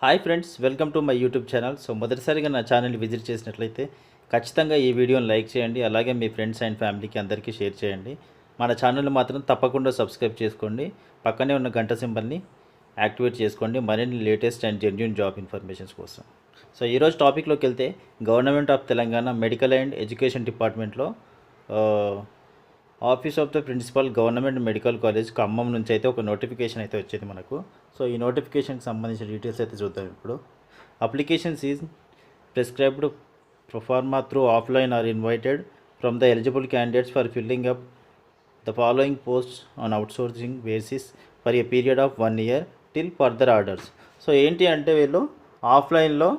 Hi friends, welcome to my YouTube channel. మొదటిసారిగా నా ఛానల్ని విజిట్ చేసినట్లయితే ఖచ్చితంగా ఈ వీడియోని లైక్ చేయండి. అలాగే మీ ఫ్రెండ్స్ అండ్ ఫ్యామిలీకి అందరికీ షేర్ చేయండి. మన ఛానల్ని మాత్రం తప్పకుండా సబ్స్క్రైబ్ చేసుకోండి. పక్కనే ఉన్న గంట సింబల్ని యాక్టివేట్ చేసుకోండి మరిన్ని latest and genuine job informations కోసం. ఈరోజు టాపిక్లోకి వెళ్తే government of Telangana medical and education డిపార్ట్మెంట్లో office of the principal government medical college Khammam నుంచి అయితే ఒక నోటిఫికేషన్ అయితే వచ్చింది మనకు. ఈ నోటిఫికేషన్కి సంబంధించిన డీటెయిల్స్ అయితే చూద్దాం ఇప్పుడు. Applications is prescribed proforma through offline or invited from the eligible candidates for filling up the following posts on outsourcing basis for a period of 1 year till further orders. ఏంటి అంటే వీళ్ళు ఆఫ్లైన్లో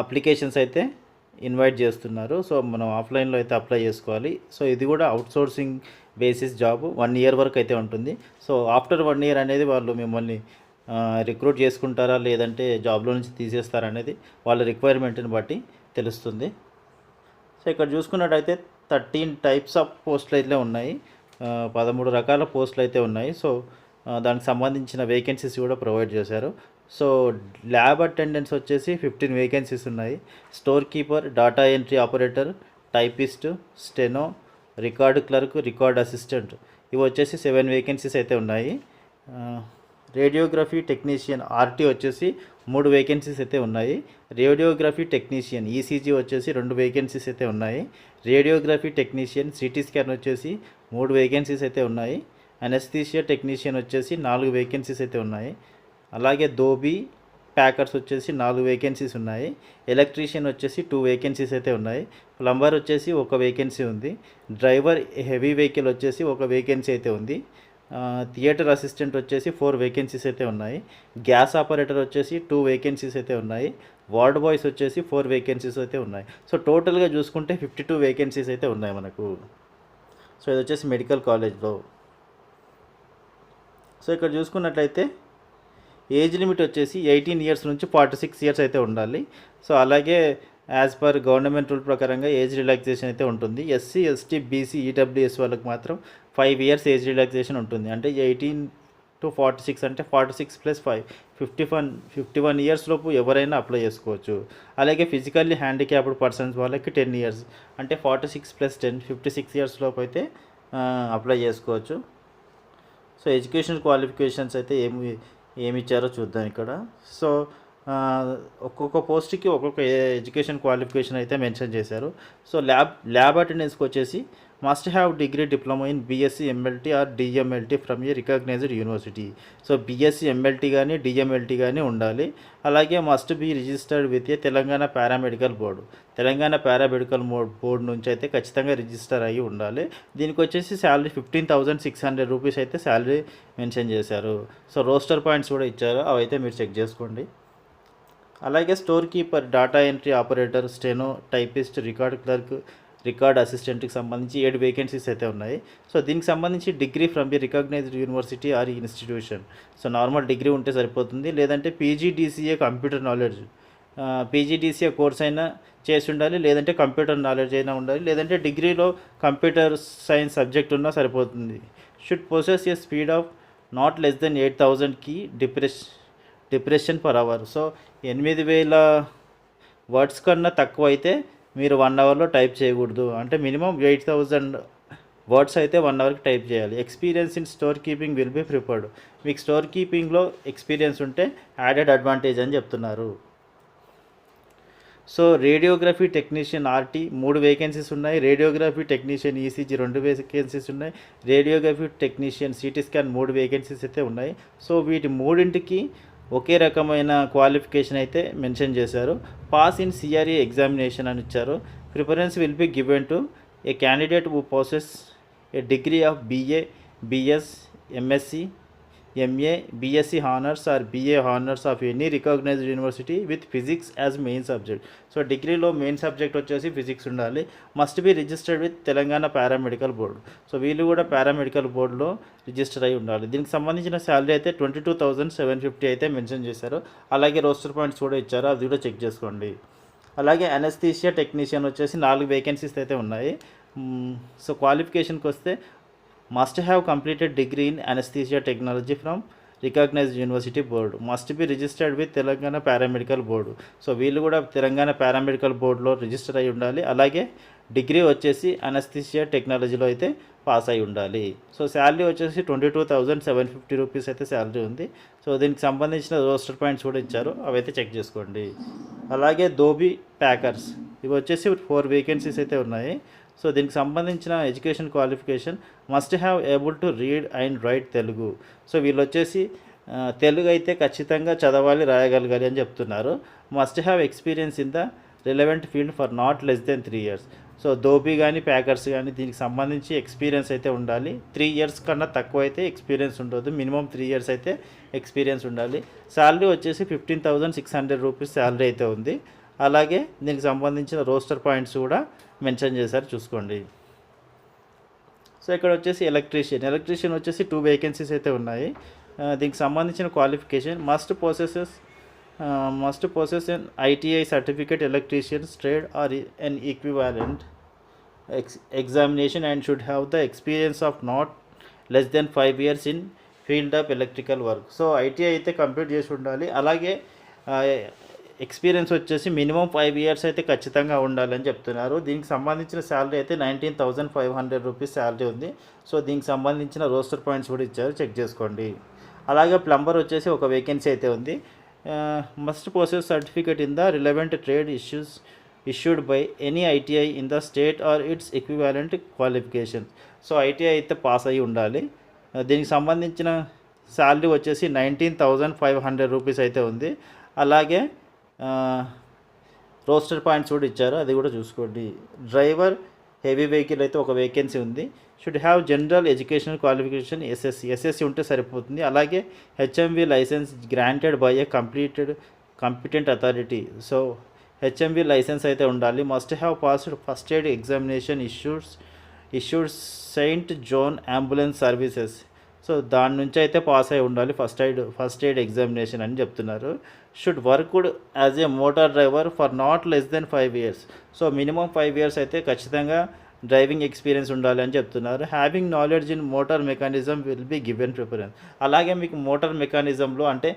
అప్లికేషన్స్ అయితే invite చేస్తున్నారు. మనం ఆఫ్లైన్లో అయితే apply చేసుకోవాలి. ఇది కూడా అవుట్సోర్సింగ్ బేసిస్ జాబ్ 1 year వరకు అయితే ఉంటుంది. ఆఫ్టర్ 1 year అనేది వాళ్ళు మిమ్మల్ని రిక్రూట్ చేసుకుంటారా లేదంటే జాబ్లో నుంచి తీసేస్తారా అనేది వాళ్ళ రిక్వైర్మెంట్ని బట్టి తెలుస్తుంది. ఇక్కడ చూసుకున్నట్టయితే 13 టైప్స్ ఆఫ్ పోస్టులు అయితే ఉన్నాయి. 13 రకాల పోస్టులు అయితే ఉన్నాయి. దానికి సంబంధించిన వేకెన్సీస్ కూడా ప్రొవైడ్ చేశారు. ల్యాబ్ అటెండెన్స్ వచ్చేసి 15 వేకెన్సీస్ ఉన్నాయి. Store keeper, data entry operator, typist, steno, record clerk, record assistant ఇవి వచ్చేసి 7 వేకెన్సీస్ అయితే ఉన్నాయి. రేడియోగ్రఫీ టెక్నీషియన్ ఆర్టీ వచ్చేసి 3 వేకెన్సీస్ అయితే ఉన్నాయి. రేడియోగ్రఫీ టెక్నీషియన్ ఈసీజీ వచ్చేసి 2 వేకెన్సీస్ అయితే ఉన్నాయి. రేడియోగ్రఫీ టెక్నీషియన్ సిటీ స్కాన్ వచ్చేసి 3 వేకెన్సీస్ అయితే ఉన్నాయి. అనస్థీషియా టెక్నీషియన్ వచ్చేసి 4 వేకెన్సీస్ అయితే ఉన్నాయి. అలాగే దోబీ ప్యాకర్స్ వచ్చేసి 4 వేకెన్సీస్ ఉన్నాయి. ఎలక్ట్రీషియన్ వచ్చేసి 2 వేకెన్సీస్ అయితే ఉన్నాయి. ప్లంబర్ వచ్చేసి 1 వేకెన్సీ ఉంది. డ్రైవర్ హెవీ వెహికల్ వచ్చేసి 1 వేకెన్సీ అయితే ఉంది. థియేటర్ అసిస్టెంట్ వచ్చేసి 4 వేకెన్సీస్ అయితే ఉన్నాయి. గ్యాస్ ఆపరేటర్ వచ్చేసి 2 వేకెన్సీస్ అయితే ఉన్నాయి. వార్డ్ బాయ్స్ వచ్చేసి 4 వేకెన్సీస్ అయితే ఉన్నాయి. టోటల్గా చూసుకుంటే 52 వేకెన్సీస్ అయితే ఉన్నాయి మనకు. ఇది వచ్చేసి మెడికల్ కాలేజ్లో. ఇక్కడ చూసుకున్నట్లయితే ఏజ్ లిమిట్ వచ్చేసి 18 years నుంచి 46 years అయితే ఉండాలి. అలాగే యాజ్ పర్ గవర్నమెంట్ రూల్ ప్రకారంగా ఏజ్ రిలాక్సేషన్ అయితే ఉంటుంది. ఎస్సీ, ఎస్టీ, బీసీ, ఈడబ్ల్యూఎస్ వాళ్ళకి మాత్రం 5 years ఏజ్ రిలాక్సేషన్ ఉంటుంది. అంటే 18 to 46 అంటే 46 + 5 51 years లోపు ఎవరైనా అప్లై చేసుకోవచ్చు. అలాగే ఫిజికల్లీ హ్యాండిక్యాప్డ్ పర్సన్స్ వాళ్ళకి 10 years అంటే 46 + 10 56 years లోపు అయితే అప్లై చేసుకోవచ్చు. ఎడ్యుకేషన్ క్వాలిఫికేషన్స్ అయితే ఏమి ఇచ్చారో చూద్దాం ఇక్కడ. ఒక్కొక్క పోస్ట్కి ఒక్కొక్క ఎడ్యుకేషన్ క్వాలిఫికేషన్ అయితే మెన్షన్ చేశారు. ల్యాబ్ అటెండెన్స్కి వచ్చేసి must have degree diploma in BSc MLT or DMLT from a recognised university. BSc MLT కానీ డిఎంఎల్టీ కానీ ఉండాలి. అలాగే must be registered with a Telangana paramedical board. Telangana paramedical board నుంచి అయితే ఖచ్చితంగా రిజిస్టర్ అయ్యి ఉండాలి. దీనికి వచ్చేసి శాలరీ 15,600 రూపీస్ అయితే శాలరీ మెన్షన్ చేశారు. రోస్టర్ పాయింట్స్ కూడా ఇచ్చారు, అవి అయితే మీరు చెక్ చేసుకోండి. అలాగే store keeper, data entry operator, steno, typist, record clerk, record అసిస్టెంట్కి సంబంధించి 7 వేకెన్సీస్ అయితే ఉన్నాయి. దీనికి సంబంధించి degree from a recognised university or institution. Normal degree ఉంటే సరిపోతుంది. లేదంటే PGDCA computer knowledge, PGDCA course అయినా చేసి ఉండాలి. లేదంటే కంప్యూటర్ నాలెడ్జ్ అయినా ఉండాలి. లేదంటే డిగ్రీలో కంప్యూటర్ సైన్స్ సబ్జెక్ట్ ఉన్నా సరిపోతుంది. Should possess A speed of not less than 8,000 key depression per hour. 8,000 words కన్నా తక్కువ అయితే మీరు 1 hourలో టైప్ చేయకూడదు. అంటే మినిమం 8,000 వర్డ్స్ అయితే 1 hourకి టైప్ చేయాలి. Experience in store keeping will be preferred. మీకు స్టోర్ కీపింగ్లో ఎక్స్పీరియన్స్ ఉంటే యాడెడ్ అడ్వాంటేజ్ అని చెప్తున్నారు. రేడియోగ్రఫీ టెక్నీషియన్ ఆర్టీ 3 వేకెన్సీస్ ఉన్నాయి. రేడియోగ్రఫీ టెక్నీషియన్ ఈసీజీ 2 వేకెన్సీస్ ఉన్నాయి. Radiography technician CT scan 3 vacancies అయితే ఉన్నాయి. వీటి మూడింటికి ఒకే రకమైన క్వాలిఫికేషన్ అయితే మెన్షన్ చేశారు. పాస్ ఇన్ సిఆర్ఈ ఎగ్జామినేషన్ అని ఇచ్చారు. Preference will be given to a candidate who possess a degree of BA, BS, MSc, MA, BSc honours or BA honours of any recognised university with physics as main subject. డిగ్రీలో main subject వచ్చేసి physics ఉండాలి. Must be registered with Telangana paramedical board. వీళ్ళు కూడా paramedical బోర్డులో register అయి ఉండాలి. దీనికి సంబంధించిన శాలరీ అయితే 22,750 అయితే మెన్షన్ చేశారు. అలాగే రోస్టర్ పాయింట్స్ కూడా ఇచ్చారు, అది కూడా చెక్ చేసుకోండి. అలాగే అనస్థీషియా టెక్నీషియన్ వచ్చేసి 4 వేకెన్సీస్ అయితే ఉన్నాయి. క్వాలిఫికేషన్కి వస్తే must have completed degree in anaesthesia technology from recognised university board. Must be registered with Telangana paramedical board. So వీళ్ళు కూడా తెలంగాణ పారామెడికల్ బోర్డులో రిజిస్టర్ అయి ఉండాలి. అలాగే డిగ్రీ వచ్చేసి అనస్థిషియా టెక్నాలజీలో అయితే పాస్ అయి ఉండాలి. సో శాలరీ వచ్చేసి 22,750 రూపీస్ అయితే శాలరీ ఉంది. సో దీనికి సంబంధించిన రోస్టర్ పాయింట్స్ కూడా ఇచ్చారు, అవైతే చెక్ చేసుకోండి. అలాగే ధోబీ ప్యాకర్స్, ఇవి వచ్చేసి 4 వేకెన్సీస్ అయితే ఉన్నాయి. సో దీనికి సంబంధించిన education qualification must have able to read and right Telugu. So వీళ్ళు వచ్చేసి తెలుగు అయితే ఖచ్చితంగా చదవాలి, రాయగలగాలి అని చెప్తున్నారు. Must have experience in the relevant field for not less than 3 years. So dhobi కానీ ప్యాకర్స్ కానీ దీనికి సంబంధించి ఎక్స్పీరియన్స్ అయితే ఉండాలి. 3 years కన్నా తక్కువ అయితే ఎక్స్పీరియన్స్ ఉండదు, మినిమం 3 years అయితే ఎక్స్పీరియన్స్ ఉండాలి. శాలరీ వచ్చేసి 15,600 రూపీస్ శాలరీ అయితే ఉంది. అలాగే దీనికి సంబంధించిన రోస్టర్ పాయింట్స్ కూడా మెన్షన్ చేశారు, చూసుకోండి. సో ఇక్కడ వచ్చేసి ఎలక్ట్రీషియన్ వచ్చేసి 2 వేకెన్సీస్ అయితే ఉన్నాయి. దీనికి సంబంధించిన qualification must possess an ITI certificate electrician's trade or an equivalent examination and should have the experience of not less than 5 years in field of electrical work. So ITI అయితే complete చేసి ఉండాలి. అలాగే experience వచ్చేసి minimum 5 years అయితే ఖచ్చితంగా ఉండాలని చెప్తున్నారు. దీనికి సంబంధించిన శాలరీ అయితే 19,500 రూపీస్ శాలరీ ఉంది. సో దీనికి సంబంధించిన రోస్టర్ పాయింట్స్ కూడా ఇచ్చారు, చెక్ చేసుకోండి. అలాగే ప్లంబర్ వచ్చేసి 1 వేకెన్సీ అయితే ఉంది. Must possess certificate in the relevant trade issued by any ITI in the state or its equivalent qualifications. So ITI అయితే పాస్ అయ్యి ఉండాలి. దీనికి సంబంధించిన శాలరీ వచ్చేసి 19,500 రూపీస్ అయితే ఉంది. అలాగే రోస్టర్ పాయింట్స్ కూడా ఇచ్చారు, అది కూడా చూసుకోండి. డ్రైవర్ హెవీ వెహికల్ అయితే 1 వేకెన్సీ ఉంది. Should have general educational qualification SSC ఉంటే సరిపోతుంది. అలాగే HMV licence granted by a competent authority. So HMV licence అయితే ఉండాలి. Must have passed first aid examination issued saint John ambulance services. So దాని నుంచి అయితే పాస్ అయి ఉండాలి ఫస్ట్ ఎయిడ్ ఎగ్జామినేషన్ అని చెప్తున్నారు. Should worked as a motor driver for not less than 5 years. So minimum 5 years అయితే ఖచ్చితంగా డ్రైవింగ్ ఎక్స్పీరియన్స్ ఉండాలి అని చెప్తున్నారు. Having knowledge in motor mechanism will be given preference. అలాగే మీకు మోటార్ మెకానిజంలో అంటే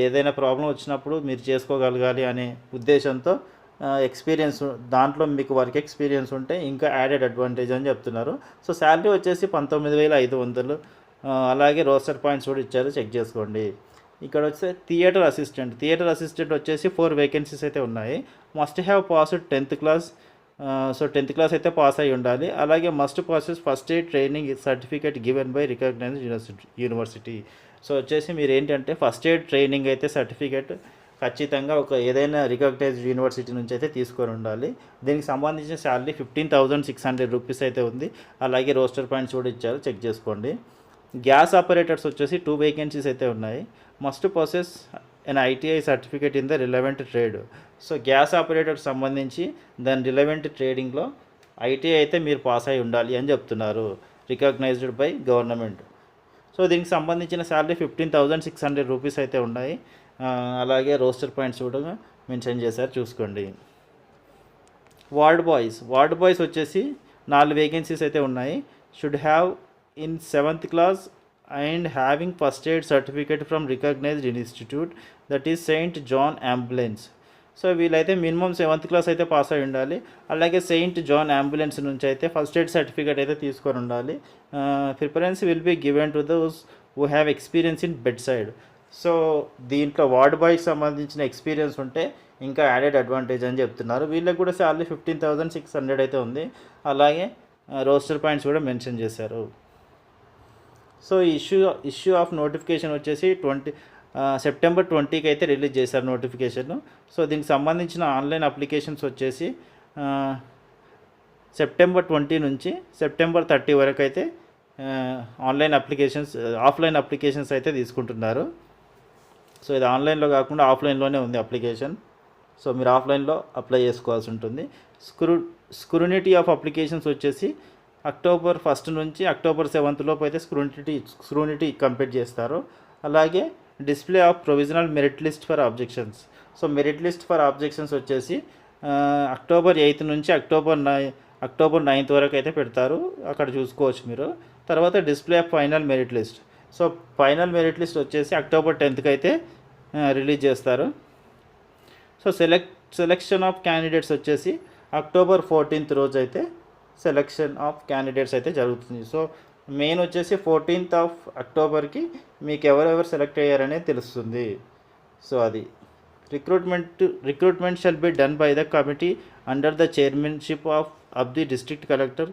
ఏదైనా ప్రాబ్లం వచ్చినప్పుడు మీరు చేసుకోగలగాలి అనే ఉద్దేశంతో ఎక్స్పీరియన్స్, దాంట్లో మీకు వర్క్ ఎక్స్పీరియన్స్ ఉంటే ఇంకా యాడెడ్ అడ్వాంటేజ్ అని చెప్తున్నారు. సో శాలరీ వచ్చేసి 19,500. అలాగే రోస్టర్ పాయింట్స్ కూడా ఇచ్చారు, చెక్ చేసుకోండి. ఇక్కడ వచ్చే థియేటర్ అసిస్టెంట్ వచ్చేసి 4 వేకెన్సీస్ అయితే ఉన్నాయి. Must have passed 10th class. So 10th class అయితే పాస్ అయి ఉండాలి. అలాగే must possess first aid training certificate given by recognised university. So వచ్చేసి మీరు ఏంటంటే ఫస్ట్ ఎయిడ్ ట్రైనింగ్ అయితే సర్టిఫికేట్ ఖచ్చితంగా ఏదైనా రికగ్నైజ్డ్ యూనివర్సిటీ నుంచి అయితే తీసుకొని ఉండాలి. దీనికి సంబంధించిన శాలరీ 15,600 రూపీస్ అయితే ఉంది. అలాగే రోస్టర్ పాయింట్స్ కూడా ఇచ్చారు, చెక్ చేసుకోండి. గ్యాస్ ఆపరేటర్స్ వచ్చేసి 2 వేకెన్సీస్ అయితే ఉన్నాయి. Must process and ITI certificate in the relevant trade. So gas operator సంబంధించి దాని రిలవెంట్ ట్రేడింగ్లో ITI అయితే మీరు పాస్ అయి ఉండాలి అని చెప్తున్నారు, రికగ్నైజ్డ్ బై గవర్నమెంట్. సో దీనికి సంబంధించిన శాలరీ 15,600 రూపీస్ అయితే ఉన్నాయి. అలాగే రోస్టర్ పాయింట్స్ కూడా మెన్షన్ చేశారు, చూసుకోండి. వార్డ్ బాయ్స్ వచ్చేసి 4 వేకెన్సీస్ అయితే ఉన్నాయి. Should have in 7th class and having first aid certificate from recognized institute, that is Saint John Ambulance. So వీళ్ళైతే మినిమం 7th class అయితే పాస్ అయి ఉండాలి. అలాగే సెయింట్ జాన్ అంబులెన్స్ నుంచి అయితే ఫస్ట్ ఎయిడ్ సర్టిఫికేట్ అయితే తీసుకొని ఉండాలి. Preference will be given to those who have experience in bed side. So దీంట్లో వార్డ్ బాయ్కి సంబంధించిన ఎక్స్పీరియన్స్ ఉంటే ఇంకా యాడెడ్ అడ్వాంటేజ్ అని చెప్తున్నారు. వీళ్ళకి కూడా శాలరీ 15,600 అయితే ఉంది. అలాగే రోస్టర్ పాయింట్స్ కూడా మెన్షన్ చేశారు. సో ఇష్యూ ఆఫ్ నోటిఫికేషన్ వచ్చేసి September 20కి అయితే రిలీజ్ చేశారు నోటిఫికేషన్. సో దీనికి సంబంధించిన ఆన్లైన్ అప్లికేషన్స్ వచ్చేసి September 20 నుంచి September 30 వరకు అయితే ఆఫ్లైన్ అప్లికేషన్స్ అయితే తీసుకుంటున్నారు. సో ఇది ఆన్లైన్లో కాకుండా ఆఫ్లైన్లోనే ఉంది అప్లికేషన్. సో మీరు ఆఫ్లైన్లో అప్లై చేసుకోవాల్సి ఉంటుంది. స్క్రూనిటీ ఆఫ్ అప్లికేషన్స్ వచ్చేసి October 1 నుంచి October 7 లోపు అయితే స్క్రూనిటీ కంప్లీట్ చేస్తారు. అలాగే display of provisional merit list for objections. So merit list for objections వచ్చేసి October 8 నుంచి October 9 వరకు అయితే పెడతారు, అక్కడ చూసుకోవచ్చు మీరు. తర్వాత display of final merit list. So final merit list వచ్చేసి అక్టోబర్ 10th అయితే రిలీజ్ చేస్తారు. సో సెలెక్షన్ ఆఫ్ క్యాండిడేట్స్ వచ్చేసి అక్టోబర్ 14th రోజు అయితే సెలెక్షన్ ఆఫ్ క్యాండిడేట్స్ అయితే జరుగుతుంది. సో మెయిన్ వచ్చేసి 14th అక్టోబర్కి మీకు ఎవరెవరు సెలెక్ట్ అయ్యారనేది తెలుస్తుంది. సో అది recruitment shall be done by the committee under the chairmanship of the district collector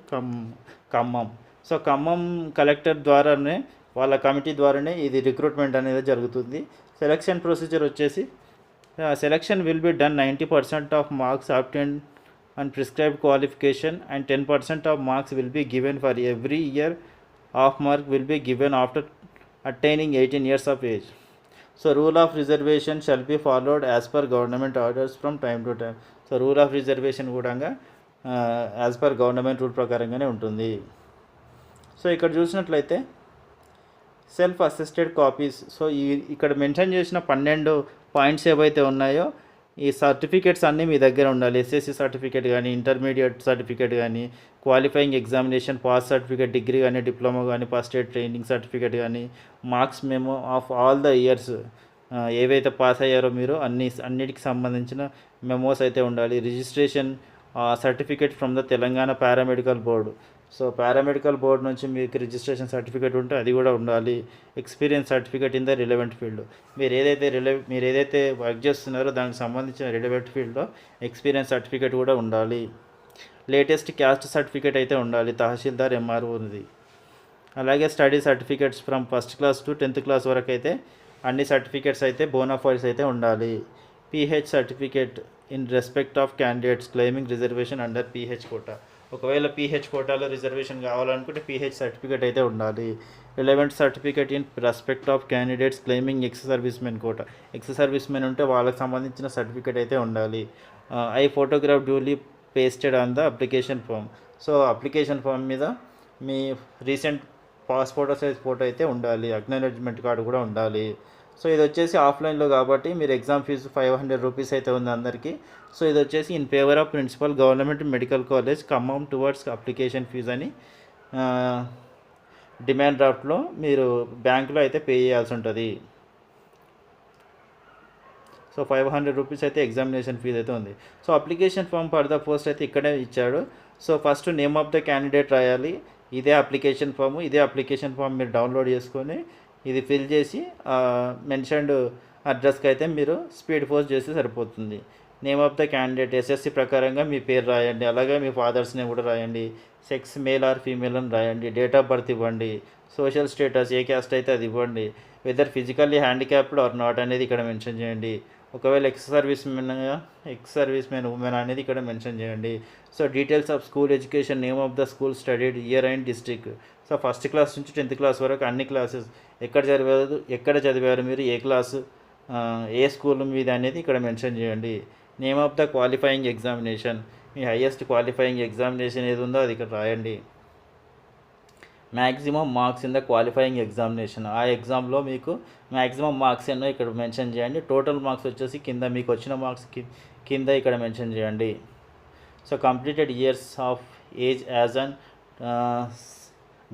Khammam. So Khammam collector ద్వారానే వాళ్ళ కమిటీ ద్వారానే ఇది రిక్రూట్మెంట్ అనేది జరుగుతుంది. సెలక్షన్ ప్రొసీజర్ వచ్చేసి selection will be done 90% of marks obtained and prescribed qualification and 10% of marks will be given for every year of mark will be given after attaining 18 years of age. So rule of reservation shall be followed as per government orders from time to time. So rule of reservation కూడా as per government rule ప్రకారంగానే ఉంటుంది. So ఇక్కడ చూసినట్లయితే self assisted copies. So ఇక్కడ mention చేసిన 12 points ఏవైతే ఉన్నాయో ఈ సర్టిఫికేట్స్ అన్నీ మీ దగ్గర ఉండాలి. ఎస్ఎస్సి సర్టిఫికేట్ కానీ, ఇంటర్మీడియట్ సర్టిఫికేట్ కానీ, qualifying examination pass certificate, degree కానీ, డిప్లొమా కానీ, ఫస్ట్ ఎయిడ్ ట్రైనింగ్ సర్టిఫికేట్ కానీ, marks memo of all the years ఏవైతే పాస్ అయ్యారో మీరు అన్నిటికి సంబంధించిన మెమోస్ అయితే ఉండాలి. Registration certificate from the Telangana paramedical board. So paramedical board నుంచి మీకు రిజిస్ట్రేషన్ సర్టిఫికేట్ ఉంటే అది కూడా ఉండాలి. Experience certificate in the relevant field. మీరు ఏదైతే వర్క్ చేస్తున్నారో దానికి సంబంధించిన రిలవెంట్ ఫీల్డ్లో ఎక్స్పీరియన్స్ సర్టిఫికేట్ కూడా ఉండాలి. లేటెస్ట్ క్యాస్ట్ సర్టిఫికేట్ అయితే ఉండాలి, తహసీల్దార్ ఎంఆర్ఓది. అలాగే study certificates from 1st class to 10th class వరకు అయితే అన్ని సర్టిఫికేట్స్ అయితే బోనాఫైడ్స్ అయితే ఉండాలి. PH certificate in respect of candidates claiming reservation under PH quota. ఒకవేళ పీహెచ్ కోటాలో రిజర్వేషన్ కావాలనుకుంటే పీహెచ్ సర్టిఫికేట్ అయితే ఉండాలి. Relevant certificate in respect of candidates claiming ex servicemen quota. Ex servicemen ఉంటే వాళ్ళకి సంబంధించిన సర్టిఫికేట్ అయితే ఉండాలి. I photograph duly pasted on the application form. So application form మీద మీ రీసెంట్ పాస్పోర్ట్ సైజ్ ఫోటో అయితే ఉండాలి. అక్నాలెడ్జ్మెంట్ కార్డు కూడా ఉండాలి. సో ఇది వచ్చేసి ఆఫ్లైన్లో కాబట్టి మీరు ఎగ్జామ్ ఫీజు 500 రూపీస్ అయితే ఉంది అందరికీ. సో ఇది వచ్చేసి in favour of principal government medical college Khammam towards application fee అని డిమాండ్ డ్రాఫ్ట్లో మీరు బ్యాంకులో అయితే పే చేయాల్సి ఉంటుంది. సో 500 రూపీస్ అయితే ఎగ్జామినేషన్ ఫీజు అయితే ఉంది. So application form for the post అయితే ఇక్కడే ఇచ్చాడు. So first name of the candidate రాయాలి. ఇదే అప్లికేషన్ ఫామ్ మీరు డౌన్లోడ్ చేసుకొని ఇది ఫిల్ చేసి మెన్షన్డ్ అడ్రస్కి అయితే మీరు స్పీడ్ పోస్ట్ చేస్తే సరిపోతుంది. Name of the candidate SSC ప్రకారంగా మీ పేరు రాయండి. అలాగే మీ ఫాదర్స్ నేమ్ కూడా రాయండి. సెక్స్ మేల్ ఆర్ ఫీమేల్ అని రాయండి. డేట్ ఆఫ్ బర్త్ ఇవ్వండి. సోషల్ స్టేటస్ ఏ క్యాస్ట్ అయితే అది ఇవ్వండి. Whether physically handicapped or not అనేది ఇక్కడ మెన్షన్ చేయండి. ఒకవేళ ఎక్స్ సర్వీస్ మెన్ ఉమెన్ అనేది ఇక్కడ మెన్షన్ చేయండి. So details of school education, name of the school studied, year and district. So 1st class నుంచి 10th క్లాస్ వరకు అన్ని క్లాసెస్ ఎక్కడ చదివారు మీరు, ఏ క్లాసు, ఏ స్కూల్ మీద అనేది ఇక్కడ మెన్షన్ చేయండి. Name of the qualifying examination, me highest qualifying examination ఏది ఉందో అది ఇక్కడ రాయండి. Maximum marks in the qualifying examination, ఆ ఎగ్జామ్లో మీకు మ్యాక్సిమం మార్క్స్ ఎన్నో ఇక్కడ మెన్షన్ చేయండి. టోటల్ మార్క్స్ వచ్చేసి కింద మీకు వచ్చిన మార్క్స్ కింద ఇక్కడ మెన్షన్ చేయండి. So completed years of age as an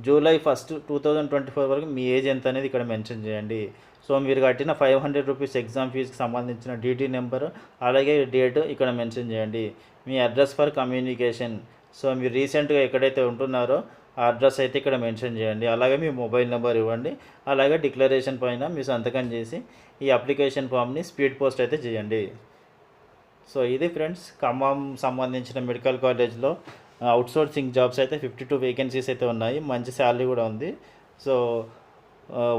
July 1st 2024 వరకు మీ ఏజ్ ఎంత అనేది ఇక్కడ మెన్షన్ చేయండి. సో మీరు కట్టిన 500 రూపీస్ ఎగ్జామ్ ఫీజుకి సంబంధించిన డీటీ నెంబరు అలాగే డేట్ ఇక్కడ మెన్షన్ చేయండి. మీ అడ్రస్ ఫర్ కమ్యూనికేషన్, సో మీరు రీసెంట్గా ఎక్కడైతే ఉంటున్నారో ఆ అడ్రస్ అయితే ఇక్కడ మెన్షన్ చేయండి. అలాగే మీ మొబైల్ నెంబర్ ఇవ్వండి. అలాగే డిక్లరేషన్ పైన మీ సంతకం చేసి ఈ అప్లికేషన్ ఫామ్ని స్పీడ్ పోస్ట్ అయితే చేయండి. సో ఇది ఫ్రెండ్స్, ఖమ్మం సంబంధించిన మెడికల్ కాలేజ్లో అవుట్సోర్సింగ్ జాబ్స్ అయితే 52 వేకెన్సీస్ అయితే ఉన్నాయి. మంచి శాలరీ కూడా ఉంది. సో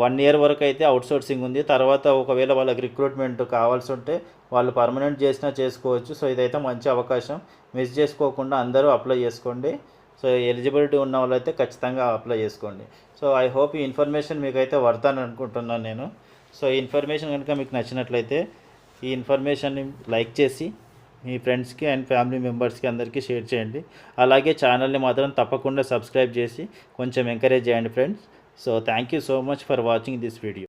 1 year వరకు అయితే అవుట్సోర్సింగ్ ఉంది. తర్వాత ఒకవేళ వాళ్ళకి రిక్రూట్మెంట్ కావాల్సి ఉంటే వాళ్ళు పర్మనెంట్ చేసినా చేసుకోవచ్చు. సో ఇదైతే మంచి అవకాశం, మిస్ చేసుకోకుండా అందరూ అప్లై చేసుకోండి. సో ఎలిజిబిలిటీ ఉన్న వాళ్ళైతే ఖచ్చితంగా అప్లై చేసుకోండి. సో ఐ హోప్ ఈ ఇన్ఫర్మేషన్ మీకైతే వర్తాను అనుకుంటున్నాను నేను. సో ఈ ఇన్ఫర్మేషన్ కనుక మీకు నచ్చినట్లయితే ఈ ఇన్ఫర్మేషన్ని లైక్ చేసి మీ ఫ్రెండ్స్కి అండ్ ఫ్యామిలీ మెంబర్స్కి అందరికీ షేర్ చేయండి. అలాగే ఛానల్ని మాత్రం తప్పకుండా సబ్స్క్రైబ్ చేసి కొంచెం ఎంకరేజ్ చేయండి friends. So thank you so much for watching this video.